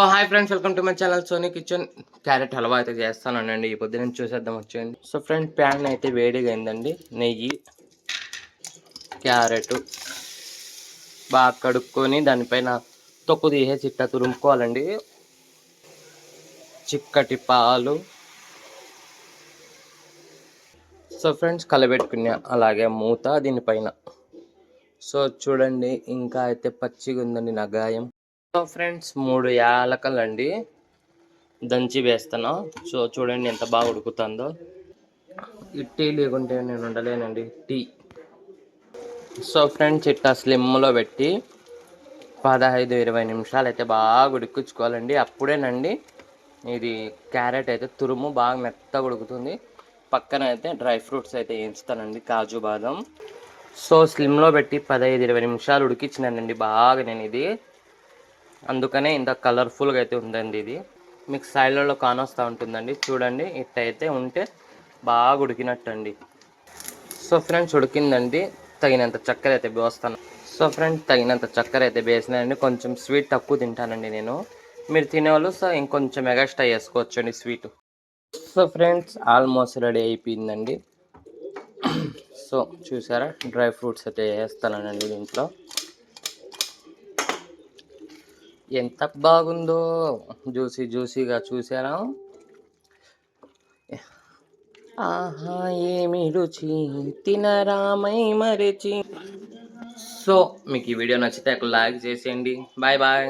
Hi friends, welcome to my channel Sony kitchen. Carrot halwa అయితే చేస్తానండి. ఈ పొద్దున చూసేద్దాం వచ్చేయండి. సో ఫ్రెండ్, ప్యాన్ అయితే వేడిగా అయిందండి. నెయ్యి, క్యారెట్ బాగా కడుక్కొని దానిపైన తొక్కు తీసేసి ఇట్లా తురుముకోవాలండి. చిక్కటి పాలు. సో ఫ్రెండ్స్, కలబెట్టుకునే అలాగే మూత దీనిపైన. సో చూడండి, ఇంకా అయితే పచ్చిగా ఉందండి నా గాయం. సో ఫ్రెండ్స్, 3 యాలకలండి దంచి వేస్తాను. సో చూడండి ఎంత బాగా ఉడుకుతుందో. ఈ టీ లేకుంటే నేను ఉండలేనండి. టీ. సో ఫ్రెండ్స్, ఇట్లా స్లిమ్లో పెట్టి 15-20 నిమిషాలు అయితే బాగా ఉడికించుకోవాలండి. అప్పుడేనండి ఇది క్యారెట్ అయితే తురుము బాగా మెత్తగా ఉడుకుతుంది. పక్కన అయితే డ్రై ఫ్రూట్స్ అయితే వేయించుతానండి, కాజు బాదం. సో స్లిమ్లో పెట్టి 15-20 నిమిషాలు ఉడికించినానండి బాగా నేను ఇది. అందుకనే ఇంత కలర్ఫుల్గా అయితే ఉందండి ఇది. మీకు సైడ్లలో కానొస్తూ ఉంటుందండి, చూడండి. ఇట్టయితే ఉంటే బాగా ఉడికినట్టు అండి. సో ఫ్రెండ్స్, ఉడికిందండి. తగినంత చక్కెర అయితే వేస్తాను. సో ఫ్రెండ్స్, తగినంత చక్కెర అయితే వేసినానండి. కొంచెం స్వీట్ తక్కువ తింటానండి నేను. మీరు తినేవాళ్ళు సో ఇంకొంచెం ఎగస్ట్రా వేసుకోవచ్చండి sweet. So friends, almost ready అయిపోయిందండి. సో చూసారా, డ్రై ఫ్రూట్స్ అయితే వేస్తానండి దీంట్లో. ఎంత బాగుందో, జ్యూసీగా చూసారా. ఆహా ఏమి రుచి, తినరామై మరిచి. సో మీకు ఈ వీడియో నచ్చితే ఒక లైక్ చేసేయండి. Bye bye.